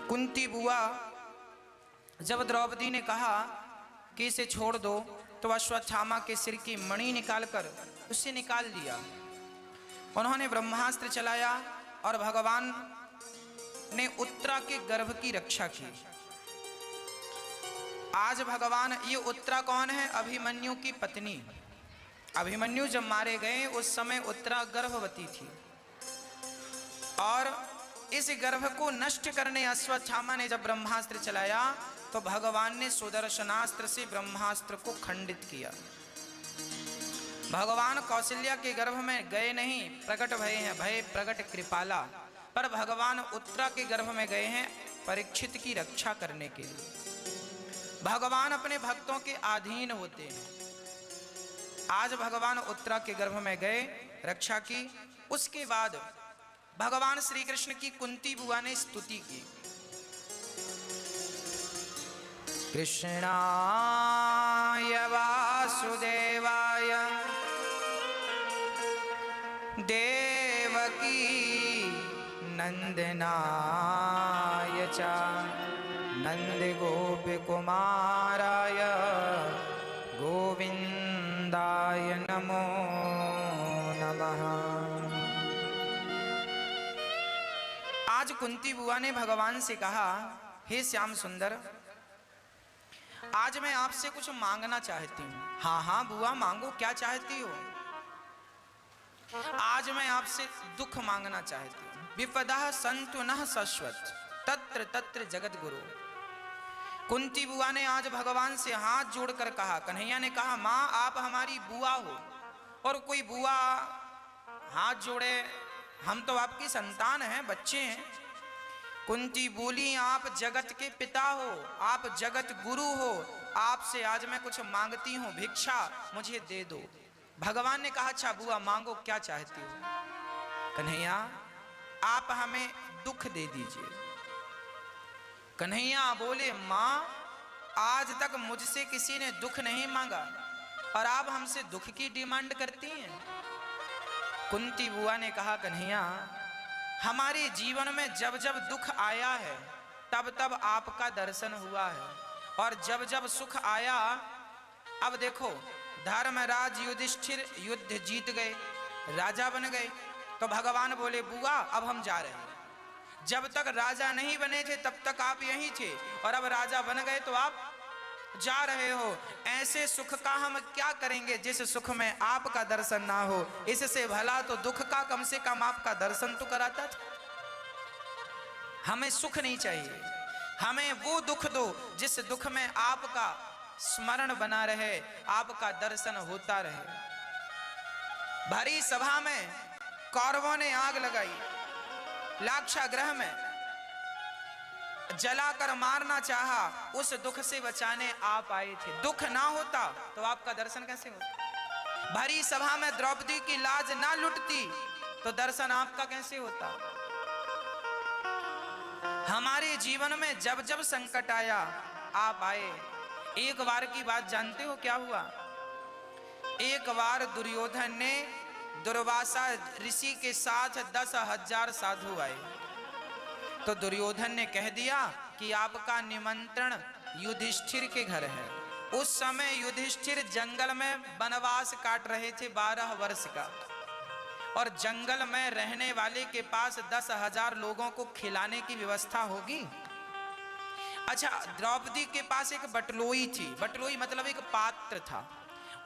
कुंती बुआ जब द्रौपदी ने कहा कि इसे छोड़ दो तो अश्वत्थामा के सिर की मणि निकालकर उसे निकाल दिया। उन्होंने ब्रह्मास्त्र चलाया और भगवान ने उत्तरा के गर्भ की रक्षा की। आज भगवान, ये उत्तरा कौन है? अभिमन्यु की पत्नी। अभिमन्यु जब मारे गए उस समय उत्तरा गर्भवती थी और इस गर्भ को नष्ट करने अश्वत्थामा ने जब ब्रह्मास्त्र चलाया तो भगवान ने सुदर्शनास्त्र से ब्रह्मास्त्र को खंडित किया। भगवान कौशल्या के गर्भ में गए नहीं, प्रकट भय हैं, भय प्रकट कृपाला, पर भगवान उत्तरा के गर्भ में गए हैं परीक्षित की रक्षा करने के लिए। भगवान अपने भक्तों के अधीन होते हैं। आज भगवान उत्तरा के गर्भ में गए, रक्षा की। उसके बाद भगवान श्री कृष्ण की कुंती बुआ ने स्तुति की। कृष्णाय वासुदेवाय देवकी नंदनाय च नंद गोप कुमाराय गोविंदाय नमो नमः। आज कुंती बुआ ने भगवान से कहा, हे श्याम सुंदर, आज मैं आपसे कुछ मांगना चाहती हूँ। हाँ हाँ बुआ मांगो, क्या चाहती हो? आज मैं आपसे दुख मांगना चाहती हूँ। विपदा संतु नः शश्वत तत्र तत्र जगत गुरु। कुंती बुआ ने आज भगवान से हाथ जोड़कर कहा। कन्हैया ने कहा, माँ आप हमारी बुआ हो और कोई बुआ हाथ जोड़े, हम तो आपकी संतान हैं, बच्चे हैं। कुंती बोली, आप जगत के पिता हो, आप जगत गुरु हो, आपसे आज मैं कुछ मांगती हूँ, भिक्षा मुझे दे दो। भगवान ने कहा, अच्छा बुआ मांगो, क्या चाहती हो? कन्हैया आप हमें दुख दे दीजिए। कन्हैया बोले, माँ आज तक मुझसे किसी ने दुख नहीं मांगा और आप हमसे दुख की डिमांड करती हैं। कुंती बुआ ने कहा, कन्हैया हमारे जीवन में जब जब दुख आया है तब तब आपका दर्शन हुआ है और जब जब सुख आया, अब देखो धर्मराज युधिष्ठिर युद्ध जीत गए, राजा बन गए, तो भगवान बोले बुआ अब हम जा रहे हैं। जब तक राजा नहीं बने थे तब तक आप यहीं थे और अब राजा बन गए तो आप जा रहे हो। ऐसे सुख का हम क्या करेंगे जिस सुख में आपका दर्शन ना हो? इससे भला तो दुख का कम से कम आपका दर्शन तो कराता था। हमें सुख नहीं चाहिए, हमें वो दुख दो जिस दुख में आपका स्मरण बना रहे, आपका दर्शन होता रहे। भरी सभा में कौरवों ने आग लगाई, लाक्षागृह में जलाकर मारना चाहा, उस दुख से बचाने आप आए थे। दुख ना होता तो आपका दर्शन कैसे होता? भरी सभा में द्रौपदी की लाज ना लुटती तो दर्शन आपका कैसे होता? हमारे जीवन में जब जब संकट आया आप आए। एक बार की बात जानते हो क्या हुआ? एक बार दुर्योधन ने दुर्वासा ऋषि के साथ 10,000 साधु आए तो दुर्योधन ने कह दिया कि आपका निमंत्रण युधिष्ठिर के घर है। उस समय युधिष्ठिर जंगल में वनवास काट रहे थे 12 वर्ष का, और जंगल में रहने वाले के पास 10,000 लोगों को खिलाने की व्यवस्था होगी? अच्छा, द्रौपदी के पास एक बटलोई थी। बटलोई मतलब एक पात्र था।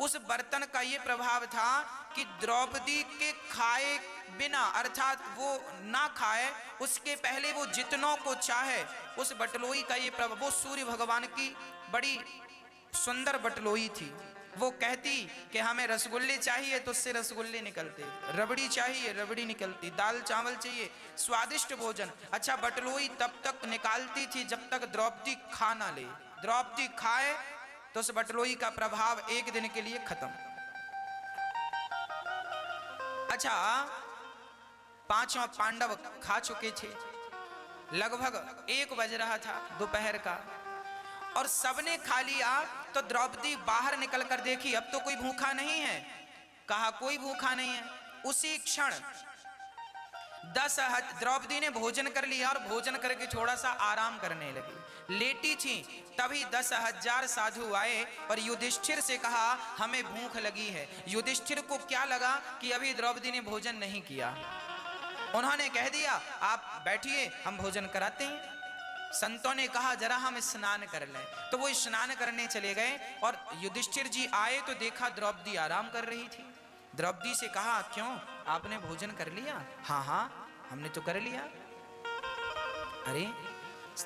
उस बर्तन का ये प्रभाव था कि द्रौपदी के खाए बिना, अर्थात वो ना खाए उसके पहले वो जितनों को चाहे, उस बटलोई का ये प्रभाव। वो सूर्य भगवान की बड़ी सुंदर बटलोई थी। वो कहती कि हमें रसगुल्ले चाहिए तो उससे रसगुल्ले निकलते, रबड़ी चाहिए रबड़ी निकलती, दाल चावल चाहिए, स्वादिष्ट भोजन। अच्छा, बटलोई तब तक निकालती थी जब तक द्रौपदी खा ना ले। द्रौपदी खाए तो उस बटलोई का प्रभाव एक दिन के लिए खत्म। अच्छा, पांचों पांडव खा चुके थे, लगभग 1 बज रहा था दोपहर का, और सबने खा लिया। तो द्रौपदी बाहर निकल कर देखी, अब तो कोई भूखा नहीं है। कहा कोई भूखा नहीं है। उसी क्षण द्रौपदी ने भोजन कर लिया और भोजन करके थोड़ा सा आराम करने लगी, लेटी थी। तभी 10,000 साधु आए और युधिष्ठिर से कहा हमें भूख लगी है। युधिष्ठिर को क्या लगा कि अभी द्रौपदी ने भोजन नहीं किया। उन्होंने कह दिया आप बैठिए, हम भोजन कराते हैं। संतों ने कहा जरा हम स्नान कर लें, तो वो स्नान करने चले गए और युधिष्ठिर जी आए तो देखा द्रौपदी आराम कर रही थी। द्रौपदी से कहा क्यों, आपने भोजन कर लिया? हाँ हाँ हमने तो कर लिया। अरे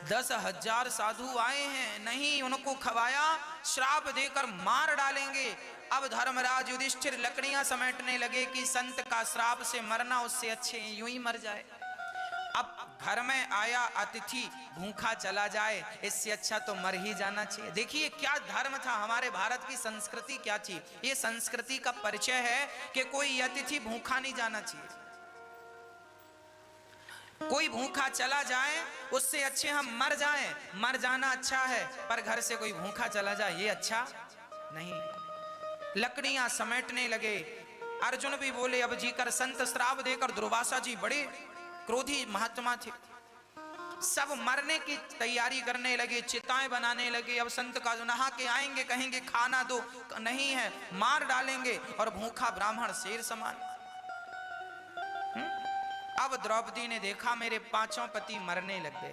10,000 साधु आए हैं, नहीं उनको खवाया, श्राप देकर मार डालेंगे। अब धर्मराज युधिष्ठिर लकड़ियां समेटने लगे कि संत का श्राप से मरना उससे अच्छे यूं ही मर जाए। अब घर में आया अतिथि भूखा चला जाए, इससे अच्छा तो मर ही जाना चाहिए। देखिए क्या धर्म था, हमारे भारत की संस्कृति क्या थी। ये संस्कृति का परिचय है कि कोई अतिथि भूखा नहीं जाना चाहिए। कोई भूखा चला जाए उससे अच्छे हम मर जाएं, मर जाना अच्छा है, पर घर से कोई भूखा चला जाए ये अच्छा नहीं। लकड़ियां समेटने लगे। अर्जुन भी बोले अब जीकर संत श्राप देकर, दुर्वासा जी बड़े क्रोधी महात्मा थे, सब मरने की तैयारी करने लगे, चिताएं बनाने लगे। अब संत का जो नहा के आएंगे कहेंगे खाना दो, नहीं है मार डालेंगे, और भूखा ब्राह्मण शेर समान। अब द्रौपदी ने देखा मेरे 5 पति मरने लग गए।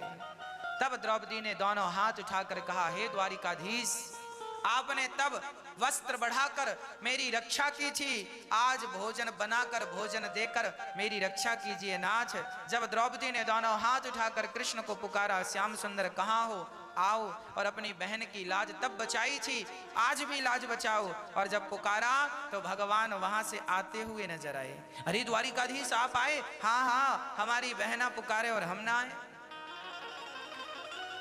तब द्रौपदी ने दोनों हाथ उठाकर कहा हे द्वारिकाधीश, आपने तब वस्त्र बढ़ाकर मेरी रक्षा की थी, आज भोजन बनाकर भोजन देकर मेरी रक्षा कीजिए नाथ। जब द्रौपदी ने दोनों हाथ उठाकर कृष्ण को पुकारा, श्याम सुंदर कहाँ हो, आओ, और अपनी बहन की लाज तब बचाई थी, आज भी लाज बचाओ। और जब पुकारा तो भगवान वहां से आते हुए नजर आए। अरे द्वारिकाधीश आप आए? हाँ हाँ हमारी बहना पुकारे और हम ना आए।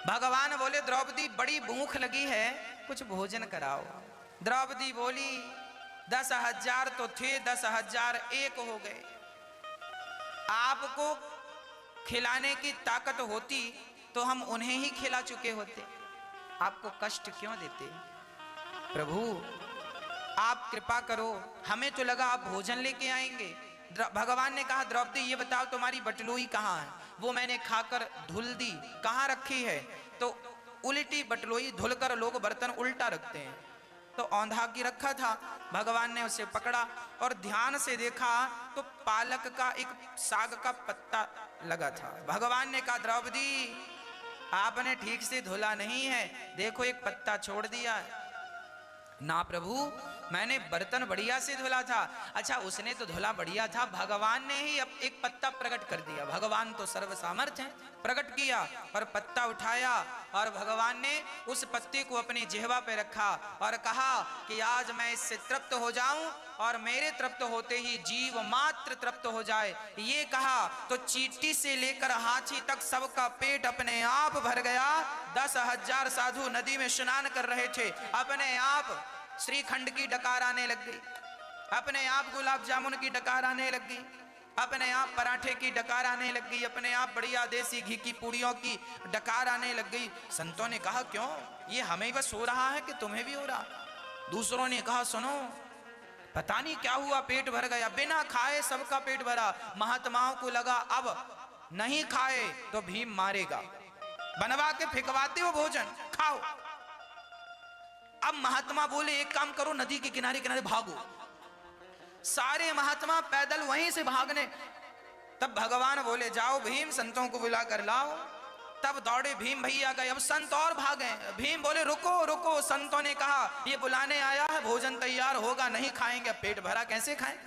भगवान बोले द्रौपदी बड़ी भूख लगी है, कुछ भोजन कराओ। द्रौपदी बोली 10,000 तो थे, 10,000 एक हो गए। आपको खिलाने की ताकत होती तो हम उन्हें ही खिला चुके होते, आपको कष्ट क्यों देते? प्रभु आप कृपा करो, हमें तो लगा आप भोजन लेके आएंगे। भगवान ने कहा द्रौपदी ये बताओ तुम्हारी बटलुई कहाँ है? वो मैंने खाकर धुल दी। कहाँ रखी है? तो उल्टी बटलोई धुलकर लोग बर्तन उल्टा रखते हैं, तो औंधा की रखा था। भगवान ने उसे पकड़ा और ध्यान से देखा तो पालक का एक साग का पत्ता लगा था। भगवान ने कहा द्रौपदी आपने ठीक से धुला नहीं है, देखो एक पत्ता छोड़ दिया है। ना प्रभु मैंने बर्तन बढ़िया से धुला था। अच्छा उसने तो धुला बढ़िया था, भगवान ने ही अब एक पत्ता प्रकट कर दिया। भगवान तो सर्व सामर्थ्य है, प्रकट किया और पत्ता उठाया और भगवान ने उस पत्ते को अपनी जिह्वा पे रखा और कहा कि आज मैं इससे तृप्त हो जाऊं और मेरे तृप्त होते ही जीव मात्र तृप्त हो जाए। ये कहा तो चींटी से लेकर हाथी तक सबका पेट अपने आप भर गया। 10,000 साधु नदी में स्नान कर रहे थे, अपने आप श्रीखंड की डकार आने लग गई, अपने आप गुलाब जामुन की डकार आने लग गई, अपने आप पराठे की डकार आने लग गई, अपने आप बढ़िया देसी घी की पूड़ियों की डकार आने लग गई। संतों ने कहा क्यों, ये हमें बस हो रहा है कि तुम्हें भी हो रहा? दूसरों ने कहा सुनो पता नहीं क्या हुआ, पेट भर गया, बिना खाए सबका पेट भरा। महात्माओं को लगा अब नहीं खाए तो भीम मारेगा, बनवा के फेंकवाते हो भोजन, खाओ। अब महात्मा बोले एक काम करो, नदी के किनारे किनारे भागो। सारे महात्मा पैदल वहीं से भागने। तब भगवान बोले जाओ भीम संतों को बुला कर लाओ। तब दौड़े भीम भैया गए, अब संत और भागे। भीम बोले रुको रुको, संतों ने कहा ये बुलाने आया है, भोजन तैयार होगा, नहीं खाएंगे, पेट भरा कैसे खाएं?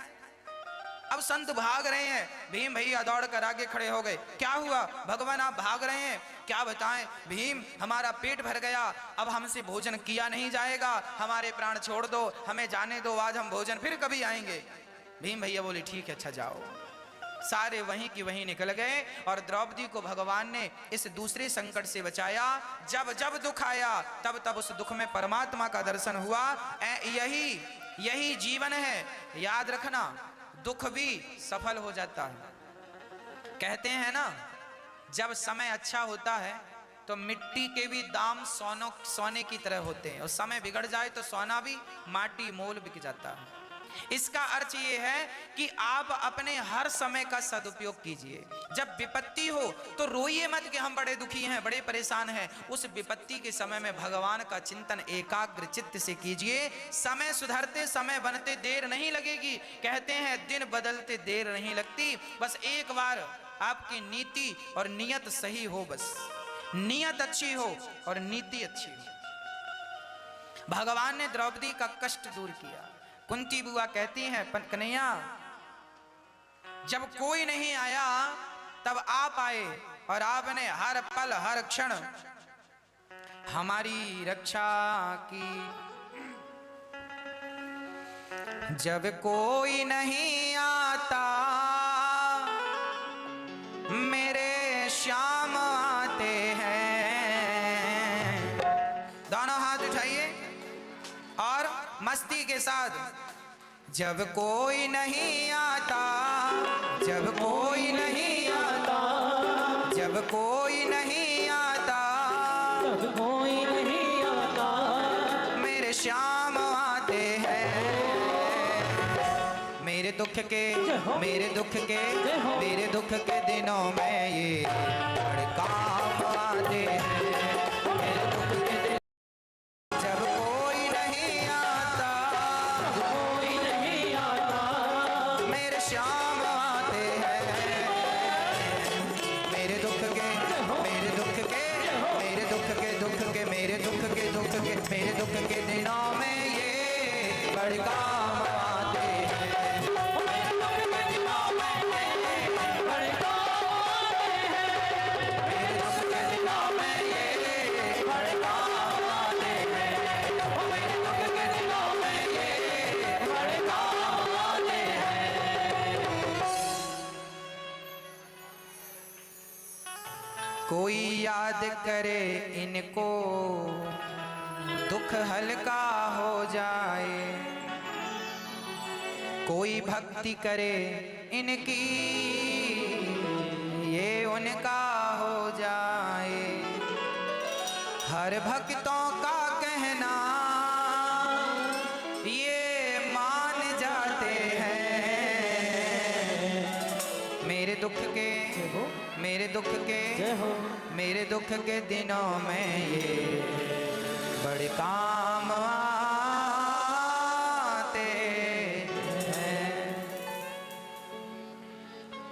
अब संत भाग रहे हैं, भीम भैया दौड़ कर आगे खड़े हो गए। क्या हुआ भगवान आप भाग रहे हैं, क्या बताएं? भीम हमारा पेट भर गया, अब हमसे भोजन किया नहीं जाएगा, हमारे प्राण छोड़ दो, हमें जाने दो, आज हम भोजन फिर कभी आएंगे। भीम भैया बोले ठीक है अच्छा जाओ। सारे वहीं की वहीं निकल गए और द्रौपदी को भगवान ने इस दूसरे संकट से बचाया। जब जब दुख आया तब तब उस दुख में परमात्मा का दर्शन हुआ। यही जीवन है, याद रखना, दुख भी सफल हो जाता है। कहते हैं ना जब समय अच्छा होता है तो मिट्टी के भी दाम सोने की तरह होते हैं, और समय बिगड़ जाए तो सोना भी माटी मोल बिक जाता है। इसका अर्थ ये है कि आप अपने हर समय का सदुपयोग कीजिए। जब विपत्ति हो तो रोइए मत कि हम बड़े दुखी हैं, बड़े परेशान हैं। उस विपत्ति के समय में भगवान का चिंतन एकाग्र चित्त से कीजिए। समय सुधरते, समय बनते देर नहीं लगेगी। कहते हैं दिन बदलते देर नहीं लगती। बस एक बार आपकी नीति और नियत सही हो, बस नियत अच्छी हो और नीति अच्छी हो। भगवान ने द्रौपदी का कष्ट दूर किया। कुंती बुआ कहती हैं, कन्हैया जब कोई नहीं आया तब आप आए और आपने हर पल हर क्षण हमारी रक्षा की। जब कोई नहीं आता मेरे श्याम आते हैं। दोनों हाथ उठाइए और मस्ती के साथ, जब कोई नहीं आता, जब कोई नहीं आता, जब कोई नहीं आता, जब कोई नहीं आता मेरे श्याम आते हैं। मेरे दुख के, मेरे दुख के, मेरे दुख के दिनों में ये बड़े काम आते हैं। मेरे दुख के दिन जब कोई नहीं आता, कोई नहीं आता मेरे श्याम आते हैं। मेरे दुख के, मेरे दुख के, मेरे दुख के, दुख के, मेरे दुख के, दुख के, मेरे दुख के दिनों में ये बड़े काम आते हैं। मेरे दुख के दिनों में ये बड़े काम आते हैं। मेरे दुख के दिनों में ये बड़े काम आते हैं। मेरे दुख के दिनों में ये बड़े काम आते हैं। कोई याद करे इनको दुख हल्का हो जाए। कोई भक्ति करे इनकी ये उनका हो जाए। हर भक्तों का कहना ये मान जाते हैं। मेरे दुख के, मेरे दुख के, जय हो मेरे दुख के दिनों में ये बड़े काम आते हैं।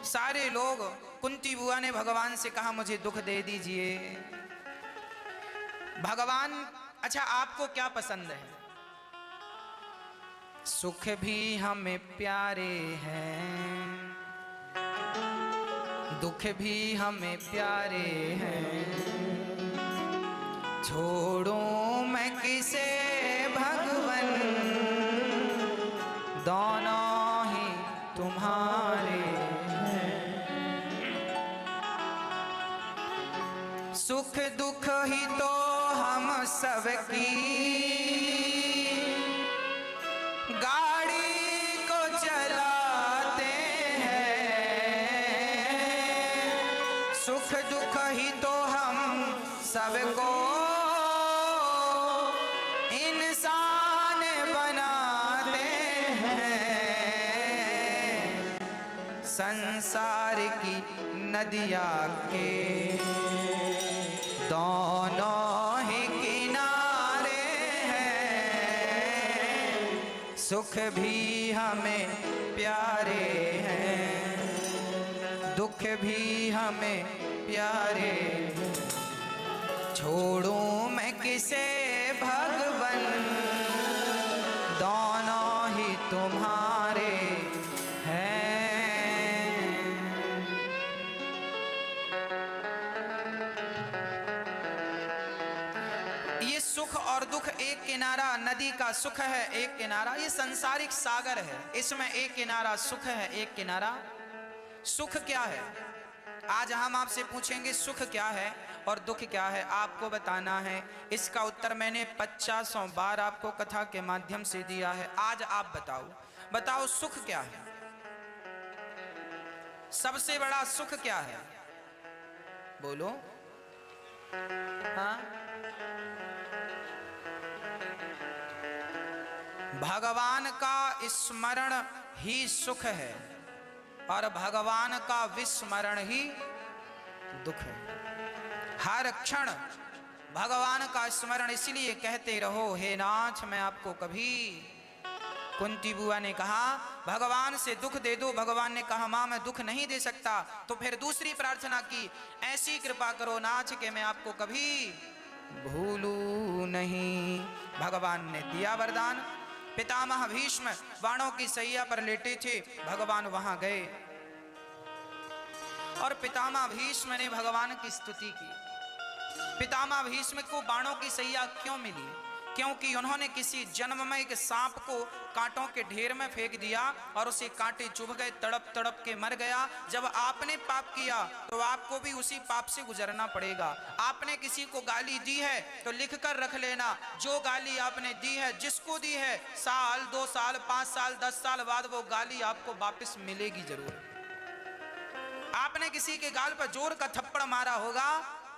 सारे लोग, कुंती बुआ ने भगवान से कहा मुझे दुख दे दीजिए। भगवान, अच्छा आपको क्या पसंद है? सुख भी हमें प्यारे हैं, दुख भी हमें प्यारे हैं। छोड़ूं मैं किसे भगवन, दोनों ही तुम्हारे हैं। सुख दुख ही तो हम सबकी गाड़ी को चलाते हैं। सुख दुख ही तो हम सबको इंसान बनाते हैं। संसार की नदिया के दोनों ही किनारे हैं। सुख भी हमें प्यारे हैं, दुख भी हमें प्यारे। छोड़ूं मैं किसे भगवन, दोनों ही तुम्हारे हैं। ये सुख और दुख, एक किनारा नदी का सुख है, एक किनारा ये संसारिक सागर है। इसमें एक किनारा सुख है, एक किनारा सुख क्या है? आज हम आपसे पूछेंगे सुख क्या है और दुख क्या है, आपको बताना है। इसका उत्तर मैंने 50 बार आपको कथा के माध्यम से दिया है। आज आप बताओ, बताओ सुख क्या है? सबसे बड़ा सुख क्या है? बोलो। हाँ, भगवान का स्मरण ही सुख है और भगवान का विस्मरण ही दुख है। हर क्षण भगवान का स्मरण इसलिए कहते रहो, हे नाथ मैं आपको कभी। कुंती बुआ ने कहा भगवान से दुख दे दो, भगवान ने कहा मां मैं दुख नहीं दे सकता। तो फिर दूसरी प्रार्थना की, ऐसी कृपा करो नाथ के मैं आपको कभी भूलूं नहीं। भगवान ने दिया वरदान। पितामह भीष्म बाणों की सैया पर लेटे थे, भगवान वहां गए और पितामह भीष्म ने भगवान की स्तुति की। पितामह भीष्म को बाणों की सैया क्यों मिली? क्योंकि उन्होंने किसी जन्ममय एक सांप को कांटों के ढेर में फेंक दिया और उसे कांटे चुभ गए, तड़प तड़प के मर गया। जब आपने पाप किया तो आपको भी उसी पाप से गुजरना पड़ेगा। आपने किसी को गाली दी है तो लिख कर रख लेना, जो गाली आपने दी है, जिसको दी है, साल 2 साल 5 साल 10 साल बाद वो गाली आपको वापस मिलेगी जरूर। आपने किसी के गाल पर जोर का थप्पड़ मारा होगा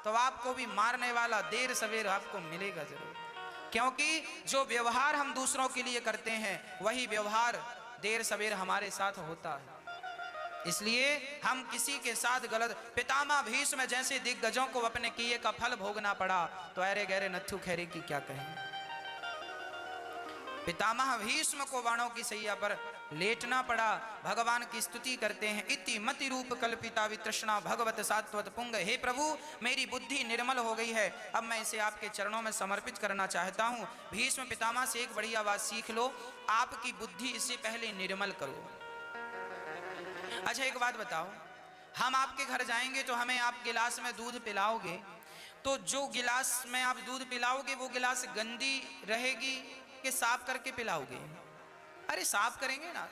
तो आपको भी मारने वाला देर सवेर आपको मिलेगा जरूर। क्योंकि जो व्यवहार हम दूसरों के लिए करते हैं वही व्यवहार देर सवेर हमारे साथ होता है। इसलिए हम किसी के साथ गलत। पितामह भीष्म जैसे दिग्गजों को अपने किए का फल भोगना पड़ा तो अरे गहरे नत्थु खैरे की क्या कहें। पितामह भीष्म को बाणों की सैया पर लेटना पड़ा। भगवान की स्तुति करते हैं, इति मति रूप कल्पिता वितृष्णा भगवत सात्वत पुंग। हे प्रभु मेरी बुद्धि निर्मल हो गई है, अब मैं इसे आपके चरणों में समर्पित करना चाहता हूँ। भीष्म पितामह से एक बढ़िया बात सीख लो, आपकी बुद्धि इससे पहले निर्मल करो। अच्छा एक बात बताओ, हम आपके घर जाएंगे तो हमें आप गिलास में दूध पिलाओगे, तो जो गिलास में आप दूध पिलाओगे वो गिलास गंदी रहेगी कि साफ करके पिलाओगे? अरे साफ करेंगे ना।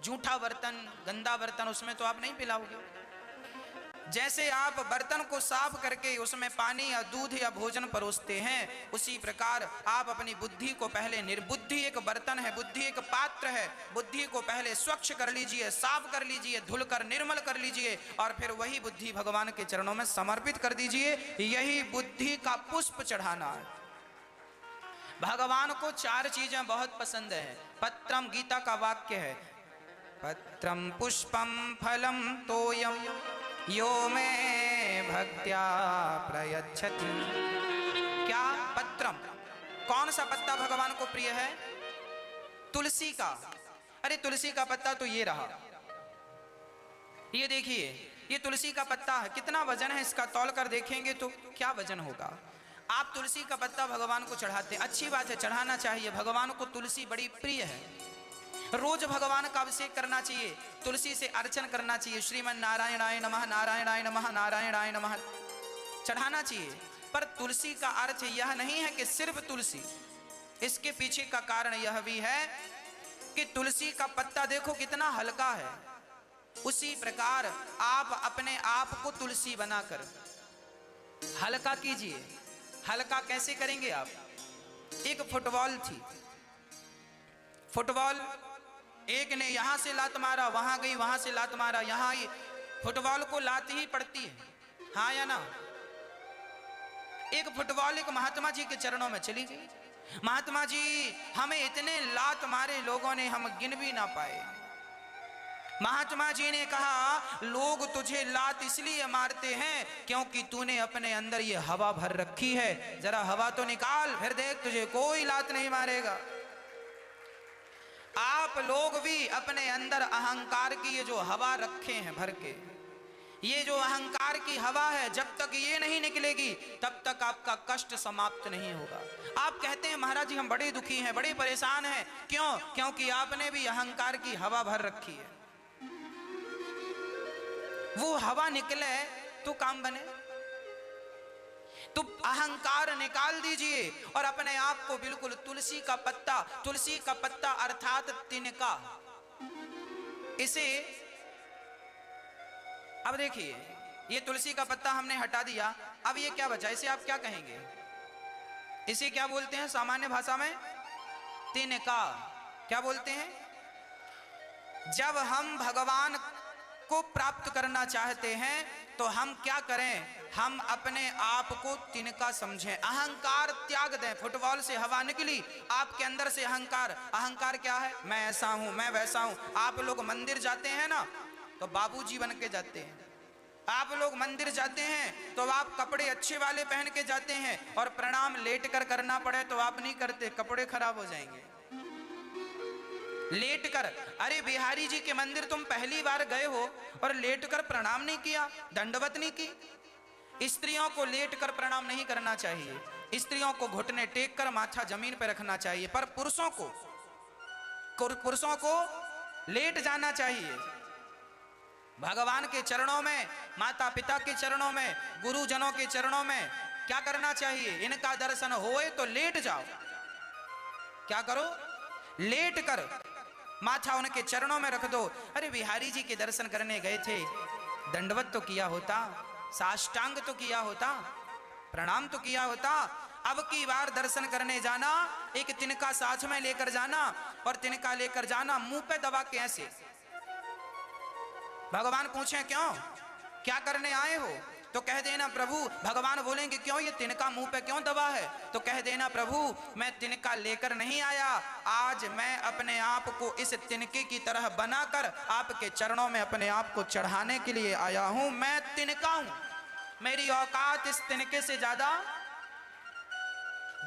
जूठा बर्तन, गंदा बर्तन, उसमें तो आप नहीं पिलाओगे। जैसे आप बर्तन को साफ करके उसमें पानी या दूध या भोजन परोसते हैं, उसी प्रकार आप अपनी बुद्धि को पहले बुद्धि एक बर्तन है, बुद्धि एक पात्र है, बुद्धि को पहले स्वच्छ कर लीजिए, साफ कर लीजिए, धुलकर निर्मल कर लीजिए और फिर वही बुद्धि भगवान के चरणों में समर्पित कर दीजिए। यही बुद्धि का पुष्प चढ़ाना है। भगवान को 4 चीजें बहुत पसंद है। पत्रम, गीता का वाक्य है, पत्रम पुष्पम फलम तोयम यो में भक्त्या प्रयच्छति। क्या? पत्रम। कौन सा पत्ता भगवान को प्रिय है? तुलसी का। अरे तुलसी का पत्ता तो ये रहा, ये देखिए, ये तुलसी का पत्ता है। कितना वजन है इसका? तौल कर देखेंगे तो क्या वजन होगा। आप तुलसी का पत्ता भगवान को चढ़ाते, अच्छी बात है, चढ़ाना चाहिए। भगवान को तुलसी बड़ी प्रिय है। रोज भगवान का अभिषेक करना चाहिए, तुलसी से अर्चन करना चाहिए। श्रीमन नारायणाय नमः, नारायणाय नमः, नारायणाय नमः चढ़ाना चाहिए। पर तुलसी का अर्थ यह नहीं है कि सिर्फ तुलसी, इसके पीछे का कारण यह भी है कि तुलसी का पत्ता देखो कितना हल्का है। उसी प्रकार आप अपने आप को तुलसी बनाकर हल्का कीजिए। हल्का कैसे करेंगे आप? एक फुटबॉल थी, फुटबॉल एक ने यहां से लात मारा, वहां गई, वहां से लात मारा, यहां ही। फुटबॉल को लात ही पड़ती है, हाँ या ना? एक फुटबॉल एक महात्मा जी के चरणों में चली गई। महात्मा जी हमें इतने लात मारे लोगों ने, हम गिन भी ना पाए। महात्मा जी ने कहा लोग तुझे लात इसलिए मारते हैं क्योंकि तूने अपने अंदर ये हवा भर रखी है। जरा हवा तो निकाल, फिर देख तुझे कोई लात नहीं मारेगा। आप लोग भी अपने अंदर अहंकार की ये जो हवा रखे हैं भर के, ये जो अहंकार की हवा है, जब तक ये नहीं निकलेगी तब तक आपका कष्ट समाप्त नहीं होगा। आप कहते हैं महाराज जी हम बड़े दुखी हैं, बड़े परेशान हैं, क्यों? क्योंकि आपने भी अहंकार की हवा भर रखी है। वो हवा निकले तो काम बने। तो अहंकार निकाल दीजिए और अपने आप को बिल्कुल तुलसी का पत्ता अर्थात तिनका, इसे अब देखिए, ये तुलसी का पत्ता हमने हटा दिया, अब ये क्या बचा? इसे आप क्या कहेंगे? इसे क्या बोलते हैं सामान्य भाषा में? तिनका। क्या बोलते हैं? जब हम भगवान को प्राप्त करना चाहते हैं तो हम क्या करें, हम अपने आप को तिनका समझें, अहंकार त्याग दें। फुटबॉल से हवा निकली, आपके अंदर से अहंकार, अहंकार क्या है, मैं ऐसा हूं, मैं वैसा हूं। आप लोग मंदिर जाते हैं ना तो बाबूजी बन के जाते हैं, आप लोग मंदिर जाते हैं तो आप कपड़े अच्छे वाले पहन के जाते हैं, और प्रणाम लेट कर करना पड़े तो आप नहीं करते, कपड़े खराब हो जाएंगे लेट कर। अरे बिहारी जी के मंदिर तुम पहली बार गए हो और लेट कर प्रणाम नहीं किया, दंडवत नहीं की। स्त्रियों को लेट कर प्रणाम नहीं करना चाहिए, स्त्रियों को घुटने टेक कर माथा जमीन पर रखना चाहिए, पर पुरुषों को लेट जाना चाहिए। भगवान के चरणों में, माता पिता के चरणों में, गुरुजनों के चरणों में क्या करना चाहिए, इनका दर्शन होए तो लेट जाओ। क्या करो, लेट कर माथा उनके चरणों में रख दो। अरे बिहारी जी के दर्शन करने गए थे, दंडवत तो किया होता, साष्टांग तो किया होता, प्रणाम तो किया होता। अब की बार दर्शन करने जाना, एक तिनका साथ में लेकर जाना, और तिनका लेकर जाना मुंह पे दबा के ऐसे। भगवान पूछे क्यों, क्या करने आए हो, तो कह देना प्रभु, भगवान बोलेंगे क्यों ये तिनका मुंह पे क्यों दबा है, तो कह देना प्रभु मैं तिनका लेकर नहीं आया, आज मैं अपने आप को इस तिनके की तरह बनाकर आपके चरणों में अपने आप को चढ़ाने के लिए आया हूं। मैं तिनका हूं, मेरी औकात इस तिनके से ज्यादा।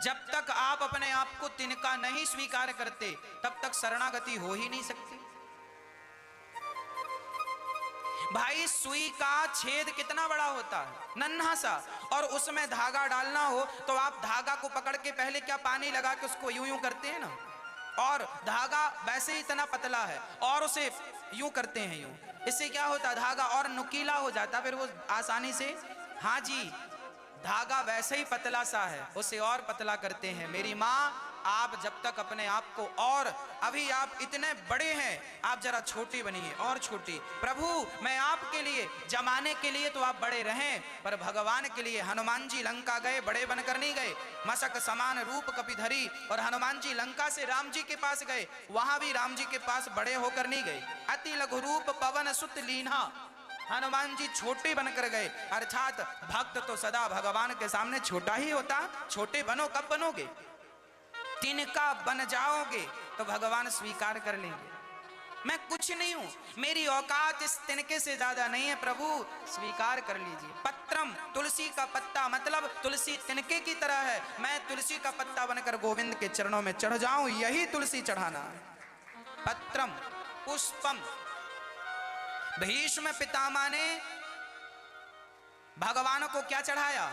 जब तक आप अपने आप को तिनका नहीं स्वीकार करते तब तक शरणागति हो ही नहीं सकती। भाई सुई का छेद कितना बड़ा होता है, नन्हा सा, और उसमें धागा डालना हो तो आप धागा को पकड़ के पहले क्या पानी लगा के उसको यूं यूं करते हैं ना, और धागा वैसे ही इतना पतला है और उसे यूं करते हैं यूं, इससे क्या होता है धागा और नुकीला हो जाता, फिर वो आसानी से, हाँ जी धागा वैसे ही पतला सा है उसे और पतला करते हैं। मेरी माँ, आप जब तक अपने आप को, और अभी आप इतने बड़े हैं, आप जरा छोटे बनिए और छोटे। प्रभु मैं आपके लिए, जमाने के लिए तो आप बड़े रहें, पर भगवान के लिए। हनुमान जी लंका गए, बड़े बनकर नहीं गए, मशक समान रूप कपिधरी, और हनुमान जी लंका से राम जी के पास गए, वहां भी राम जी के पास बड़े होकर नहीं गए। अति लघु रूप पवन सुत लीन्हा, हनुमान जी छोटे बनकर गए, अर्थात भक्त तो सदा भगवान के सामने छोटा ही होता। छोटे बनो, कब बनोगे, तिनका बन जाओगे तो भगवान स्वीकार कर लेंगे। मैं कुछ नहीं हूं, मेरी औकात इस तिनके से ज्यादा नहीं है, प्रभु स्वीकार कर लीजिए। पत्रम, तुलसी का पत्ता, मतलब तुलसी तिनके की तरह है, मैं तुलसी का पत्ता बनकर गोविंद के चरणों में चढ़ जाऊं, यही तुलसी चढ़ाना है। पत्रम, पुष्पम। भीष्म पितामह ने भगवान को क्या चढ़ाया,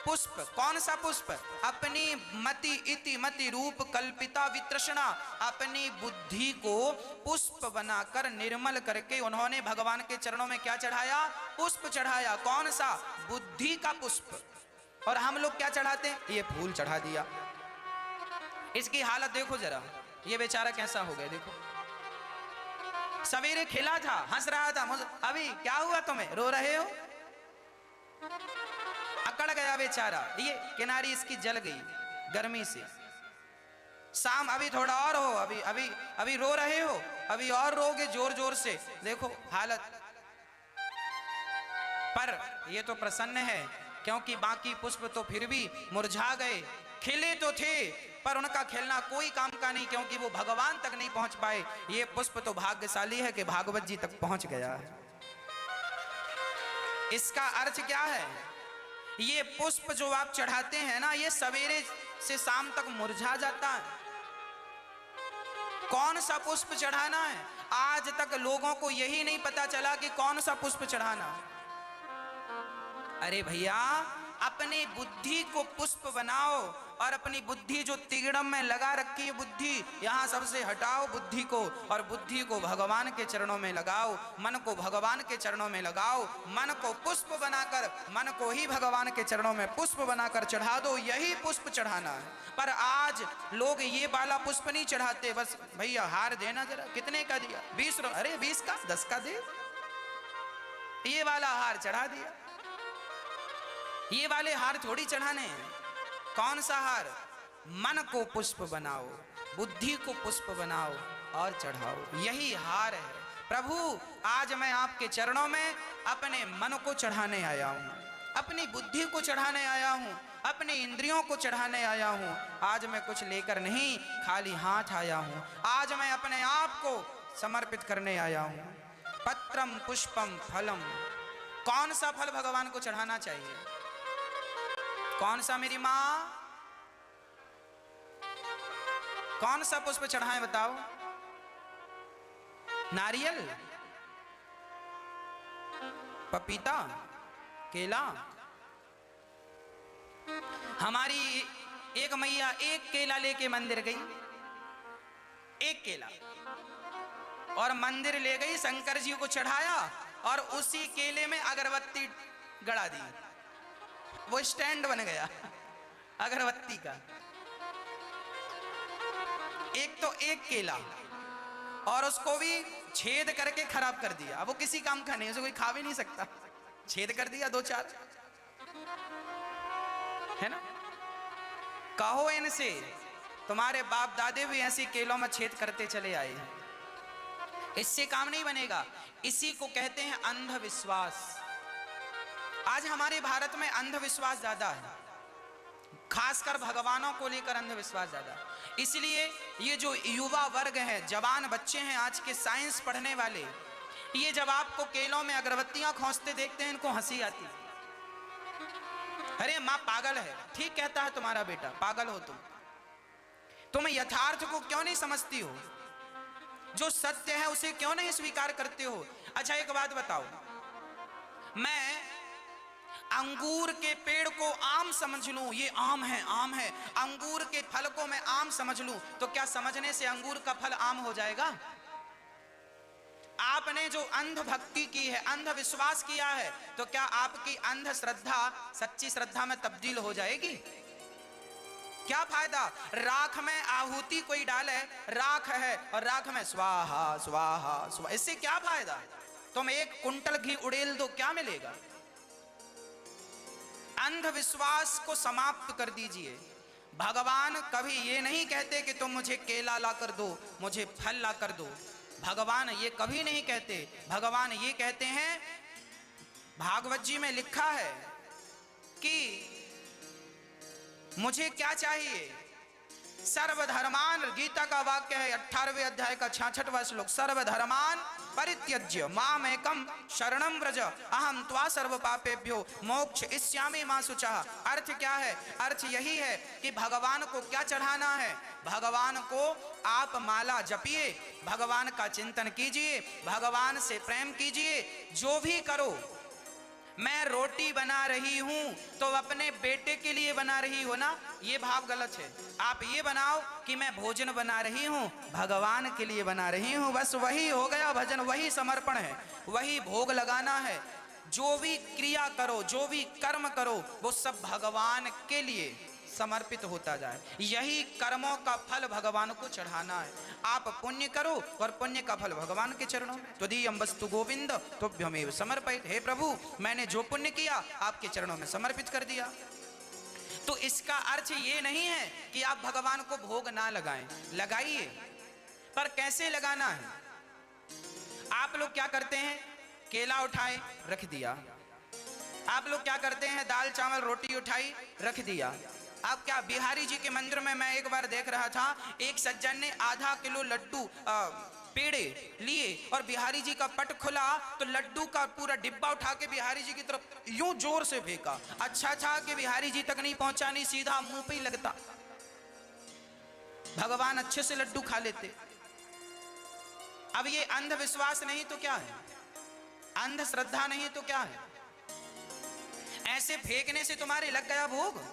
पुष्प। कौन सा पुष्प, अपनी मति इति मति रूप कल्पिता वितृष्णा, अपनी बुद्धि को पुष्प बनाकर निर्मल करके उन्होंने भगवान के चरणों में क्या चढ़ाया, पुष्प चढ़ाया। कौन सा, बुद्धि का पुष्प। और हम लोग क्या चढ़ाते हैं, ये फूल चढ़ा दिया। इसकी हालत देखो जरा, ये बेचारा कैसा हो गया देखो। सवेरे खिला था, हंस रहा था, अभी क्या हुआ तुम्हें, रो रहे हो, अकड़ गया बेचारा, ये किनारी इसकी जल गई गर्मी से। शाम अभी थोड़ा और हो, अभी अभी अभी रो रहे हो, अभी और रोगे जोर जोर से, देखो हालत। पर ये तो प्रसन्न है क्योंकि बाकी पुष्प तो फिर भी मुरझा गए, खिले तो थे पर उनका खिलना कोई काम का नहीं, क्योंकि वो भगवान तक नहीं पहुंच पाए। ये पुष्प तो भाग्यशाली है कि भागवत जी तक पहुंच गया है। इसका अर्थ क्या है, ये पुष्प जो आप चढ़ाते हैं ना, ये सवेरे से शाम तक मुरझा जाता है। कौन सा पुष्प चढ़ाना है, आज तक लोगों को यही नहीं पता चला कि कौन सा पुष्प चढ़ाना है। अरे भैया, अपनी बुद्धि को पुष्प बनाओ, और अपनी बुद्धि जो तिगड़म में लगा रखी है बुद्धि, यहां सबसे हटाओ बुद्धि को, और बुद्धि को भगवान के चरणों में लगाओ, मन को भगवान के चरणों में लगाओ, मन को पुष्प बनाकर, मन को ही भगवान के चरणों में पुष्प बनाकर चढ़ा दो, यही पुष्प चढ़ाना है। पर आज लोग ये वाला पुष्प नहीं चढ़ाते, बस भैया हार देना जरा, कितने का दिया, 20, अरे 20 का, 10 का दे, ये वाला हार चढ़ा दिया। ये वाले हार थोड़ी चढ़ाने हैं। कौन सा हार, मन को पुष्प बनाओ, बुद्धि को पुष्प बनाओ और चढ़ाओ, यही हार है। प्रभु आज मैं आपके चरणों में अपने मन को चढ़ाने आया हूँ, अपनी बुद्धि को चढ़ाने आया हूँ, अपनी इंद्रियों को चढ़ाने आया हूँ। आज मैं कुछ लेकर नहीं, खाली हाथ आया हूँ। आज मैं अपने आप को समर्पित करने आया हूँ। पत्रम पुष्पम फलम, कौन सा फल भगवान को चढ़ाना चाहिए? कौन सा मेरी माँ? कौन सा पुष्प चढ़ाएं बताओ? नारियल, पपीता, केला? हमारी एक मैया एक केला लेके मंदिर गई, एक केला, और मंदिर ले गई, शंकर जी को चढ़ाया और उसी केले में अगरबत्ती गड़ा दी। वो स्टैंड बन गया अगरबत्ती का। एक तो एक केला, और उसको भी छेद करके खराब कर दिया। अब वो किसी काम का नहीं, उसे कोई खा भी नहीं सकता, छेद कर दिया 2-4, है ना? कहो इनसे, तुम्हारे बाप दादे भी ऐसी केलों में छेद करते चले आए हैं, इससे काम नहीं बनेगा। इसी को कहते हैं अंधविश्वास। आज हमारे भारत में अंधविश्वास ज्यादा है, खासकर भगवानों को लेकर अंधविश्वास ज्यादा। इसलिए ये जो युवा वर्ग है, जवान बच्चे हैं आज के साइंस पढ़ने वाले, ये जब आपको केलों में अगरबत्तियां खोसते देखते हैं, इनको हंसी आती है। अरे माँ पागल है, ठीक कहता है तुम्हारा बेटा, पागल हो तुम यथार्थ को क्यों नहीं समझती हो? जो सत्य है उसे क्यों नहीं स्वीकार करते हो? अच्छा एक बात बताओ, मैं अंगूर के पेड़ को आम समझ लूं, ये आम है, आम है, अंगूर के फल को मैं आम समझ लूं, तो क्या समझने से अंगूर का फल आम हो जाएगा? आपने जो अंध भक्ति की है, अंध विश्वास किया है, तो क्या आपकी अंध श्रद्धा सच्ची श्रद्धा में तब्दील हो जाएगी? क्या फायदा? राख में आहुति कोई डाले, राख है और राख में स्वाहा स्वाहा स्वाहा, इससे क्या फायदा? तुम 1 कुंटल घी उड़ेल दो, क्या मिलेगा? अंधविश्वास को समाप्त कर दीजिए। भगवान कभी ये नहीं कहते कि तुम मुझे केला ला कर दो, मुझे फल ला कर दो। भगवान ये कभी नहीं कहते। भगवान ये कहते हैं, भागवत जी में लिखा है कि मुझे क्या चाहिए? सर्वधर्मान, गीता का वाक्य है 18वें अध्याय का 66वां श्लोक, सर्वधर्मान परित्यज्य मामेकम शरणं व्रज अहम त्वा सर्व पापेभ्यो मोक्ष इष्यामि मा शुचः। अर्थ क्या है? अर्थ यही है कि भगवान को क्या चढ़ाना है? भगवान को आप माला जपिए, भगवान का चिंतन कीजिए, भगवान से प्रेम कीजिए। जो भी करो, मैं रोटी बना रही हूं तो अपने बेटे के लिए बना रही हो ना, ये भाव गलत है। आप ये बनाओ कि मैं भोजन बना रही हूं, भगवान के लिए बना रही हूं, बस वही हो गया भजन, वही समर्पण है, वही भोग लगाना है। जो भी क्रिया करो, जो भी कर्म करो, वो सब भगवान के लिए समर्पित होता जाए। यही कर्मों का फल भगवान को चढ़ाना है। आप पुण्य करो और पुण्य का फल भगवान के चरणों में। त्वदीयं वस्तु गोविंद तुभ्यमेव समर्पित। हे प्रभु, मैंने जो पुण्य किया आपके चरणों में समर्पित कर दिया। तो इसका अर्थ ये नहीं है कि आप भगवान को भोग ना लगाएं, लगाइए, पर कैसे लगाना है? आप लोग क्या करते हैं? केला उठाए रख दिया। आप लोग क्या करते हैं? दाल चावल रोटी उठाई रख दिया। आप क्या, बिहारी जी के मंदिर में मैं एक बार देख रहा था, एक सज्जन ने आधा किलो लड्डू पेड़े लिए और बिहारी जी का पट खुला तो लड्डू का पूरा डिब्बा उठा के बिहारी जी की तरफ यूं जोर से फेंका। अच्छा था कि बिहारी जी तक नहीं पहुंचा, नहीं सीधा मुंह पे ही लगता। भगवान अच्छे से लड्डू खा लेते। अब ये अंधविश्वास नहीं तो क्या है? अंधश्रद्धा नहीं तो क्या है? ऐसे फेंकने से तुम्हारे लग गया भोग,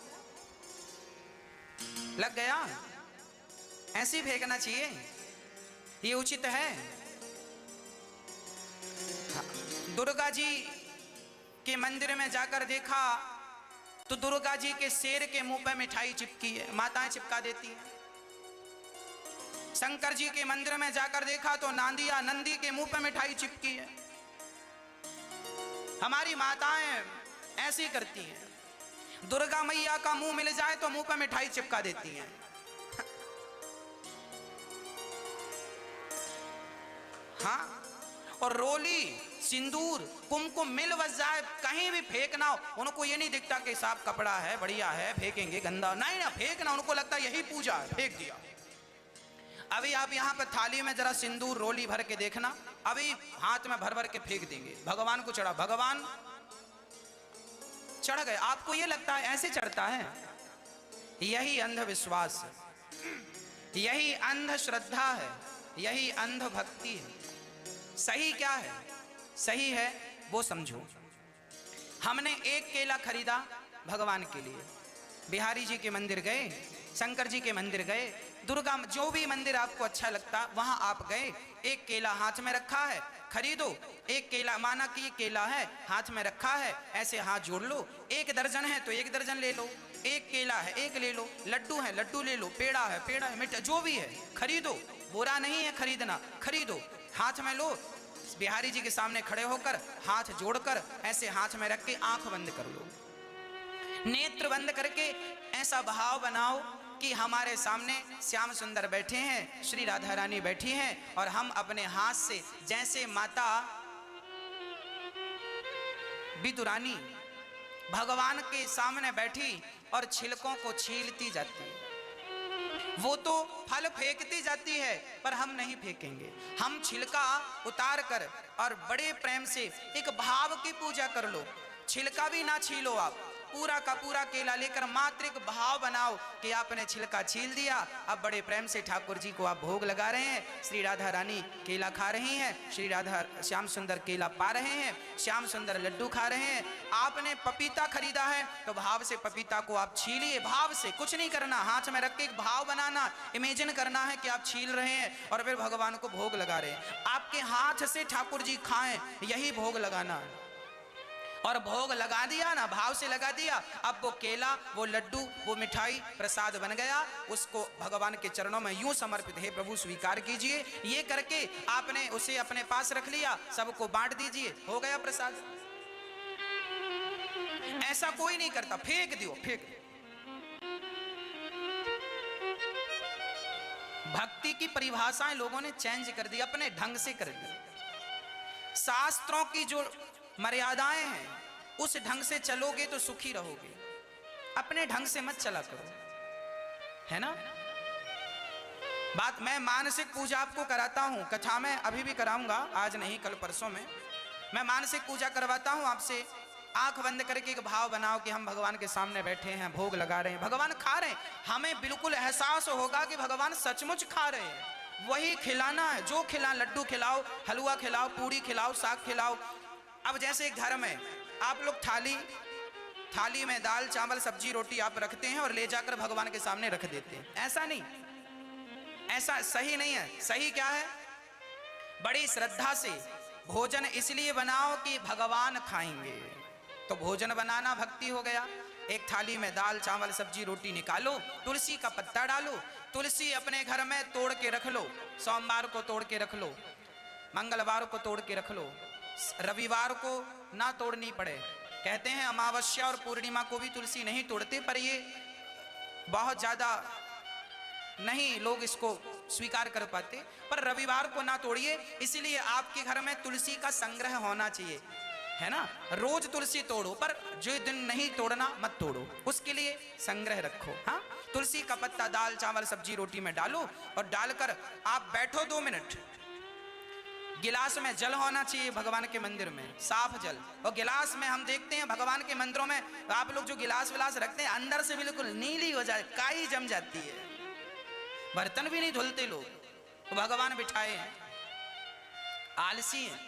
लग गया, ऐसे ही फेंकना चाहिए, ये उचित है? दुर्गा जी के मंदिर में जाकर देखा तो दुर्गा जी के शेर के मुंह पर मिठाई चिपकी है, माताएं चिपका देती हैं। शंकर जी के मंदिर में जाकर देखा तो नांदिया नंदी के मुंह पर मिठाई चिपकी है। हमारी माताएं ऐसी करती हैं। दुर्गा मैया का मुंह मिल जाए तो मुंह पर मिठाई चिपका देती हैं। हाँ, और रोली सिंदूर कुमकुम मिल बस जाए, कहीं भी फेंकना हो, उनको ये नहीं दिखता कि साफ कपड़ा है, बढ़िया है, फेंकेंगे गंदा, नहीं ना फेंकना, उनको लगता यही पूजा है, फेंक दिया। अभी आप यहाँ पर थाली में जरा सिंदूर रोली भर के देखना, अभी हाथ में भर भर के फेंक देंगे, भगवान को चढ़ा, भगवान चढ़ गए। आपको ये लगता है ऐसे चढ़ता है? यही अंधविश्वास है, यही अंधश्रद्धा है, यही अंध भक्ति है। सही क्या है? सही है वो समझो। हमने एक केला खरीदा भगवान के लिए, बिहारी जी के मंदिर गए, शंकर जी के मंदिर गए, दुर्गा, जो भी मंदिर आपको अच्छा लगता वहां आप गए, एक केला हाथ में रखा है, खरीदो एक केला, माना कि ये केला है, हाथ में रखा है, ऐसे हाथ जोड़ लो, एक दर्जन है तो एक दर्जन ले लो, एक केला है एक ले लो, लड्डू है लड्डू ले लो, पेड़ा है मिठा, जो भी है खरीदो, बुरा नहीं है खरीदना, खरीदो, हाथ में लो, बिहारी जी के सामने खड़े होकर हाथ जोड़कर ऐसे हाथ में रख के आंख बंद कर लो, नेत्र बंद करके ऐसा भाव बनाओ कि हमारे सामने श्याम सुंदर बैठे हैं, श्री राधा रानी बैठी हैं, और हम अपने हाथ से जैसे माता विदुरानी भगवान के सामने बैठी और छिलकों को छीलती जाती है, वो तो फल फेंकती जाती है पर हम नहीं फेंकेंगे, हम छिलका उतार कर और बड़े प्रेम से एक भाव की पूजा कर लो, छिलका भी ना छीलो, आप पूरा का पूरा केला लेकर मात्र एक भाव बनाओ कि आपने छिलका छील दिया, अब बड़े प्रेम से ठाकुर जी को आप भोग लगा रहे हैं, श्री राधा रानी केला खा रही हैं, श्री राधा श्याम सुंदर केला पा रहे हैं, श्याम सुंदर लड्डू खा रहे हैं, आपने पपीता खरीदा है तो भाव से पपीता को आप छीलिए, भाव से, कुछ नहीं करना, हाथ में रख के एक भाव बनाना, इमेजिन करना है कि आप छील रहे हैं और फिर भगवान को भोग लगा रहे हैं, आपके हाथ से ठाकुर जी खाएं, यही भोग लगाना है। और भोग लगा दिया ना, भाव से लगा दिया, अब वो केला, वो लड्डू, वो मिठाई प्रसाद बन गया, उसको भगवान के चरणों में यूं समर्पित, हे प्रभु स्वीकार कीजिए, ये करके आपने उसे अपने पास रख लिया, सबको बांट दीजिए, हो गया प्रसाद। ऐसा कोई नहीं करता, फेंक दियो, फेंक। भक्ति की परिभाषाएं लोगों ने चेंज कर दी, अपने ढंग से कर दी। शास्त्रों की जो मर्यादाएं हैं उस ढंग से चलोगे तो सुखी रहोगे, अपने ढंग से मत चला करो, है ना। बात, मैं मानसिक पूजा आपको कराता हूं, कथा में अभी भी कराऊंगा, आज नहीं कल परसों में मैं मानसिक पूजा करवाता हूं आपसे, आंख बंद करके एक भाव बनाओ कि हम भगवान के सामने बैठे हैं, भोग लगा रहे हैं, भगवान खा रहे हैं, हमें बिल्कुल एहसास होगा कि भगवान सचमुच खा रहे हैं, वही खिलाना है, जो खिला, लड्डू खिलाओ, हलवा खिलाओ, पूरी खिलाओ, साग खिलाओ। अब जैसे एक घर में आप लोग थाली में दाल चावल सब्जी रोटी आप रखते हैं और ले जाकर भगवान के सामने रख देते हैं, ऐसा नहीं, ऐसा सही नहीं है। सही क्या है? बड़ी श्रद्धा से भोजन इसलिए बनाओ कि भगवान खाएंगे, तो भोजन बनाना भक्ति हो गया। एक थाली में दाल चावल सब्जी रोटी निकालो, तुलसी का पत्ता डालो, तुलसी अपने घर में तोड़ के रख लो, सोमवार को तोड़ के रख लो, मंगलवार को तोड़ के रख लो, रविवार को ना तोड़नी पड़े, कहते हैं अमावस्या और पूर्णिमा को भी तुलसी नहीं तोड़ते, पर ये बहुत ज्यादा नहीं लोग इसको स्वीकार कर पाते, पर रविवार को ना तोड़िए, इसीलिए आपके घर में तुलसी का संग्रह होना चाहिए, है ना। रोज तुलसी तोड़ो, पर जो दिन नहीं तोड़ना मत तोड़ो, उसके लिए संग्रह रखो। हाँ, तुलसी का पत्ता दाल चावल सब्जी रोटी में डालो और डालकर आप बैठो 2 मिनट, गिलास में जल होना चाहिए भगवान के मंदिर में, साफ जल, और गिलास में हम देखते हैं भगवान के मंदिरों में आप लोग जो गिलास विलास रखते हैं अंदर से बिल्कुल नीली हो जाए, काई जम जाती है, बर्तन भी नहीं धुलते लोग, तो भगवान बिठाए हैं, आलसी हैं।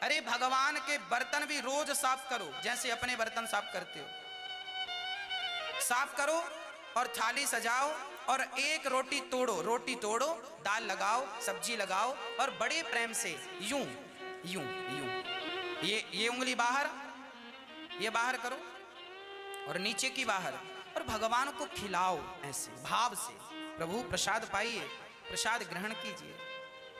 अरे भगवान के बर्तन भी रोज साफ करो, जैसे अपने बर्तन साफ करते हो, साफ करो और थाली सजाओ और एक रोटी तोड़ो, दाल लगाओ, सब्जी लगाओ और बड़े प्रेम से यूं यूं यूं, ये उंगली बाहर, ये बाहर करो और नीचे की बाहर, और भगवान को खिलाओ ऐसे भाव से, प्रभु प्रसाद पाइए, प्रसाद ग्रहण कीजिए,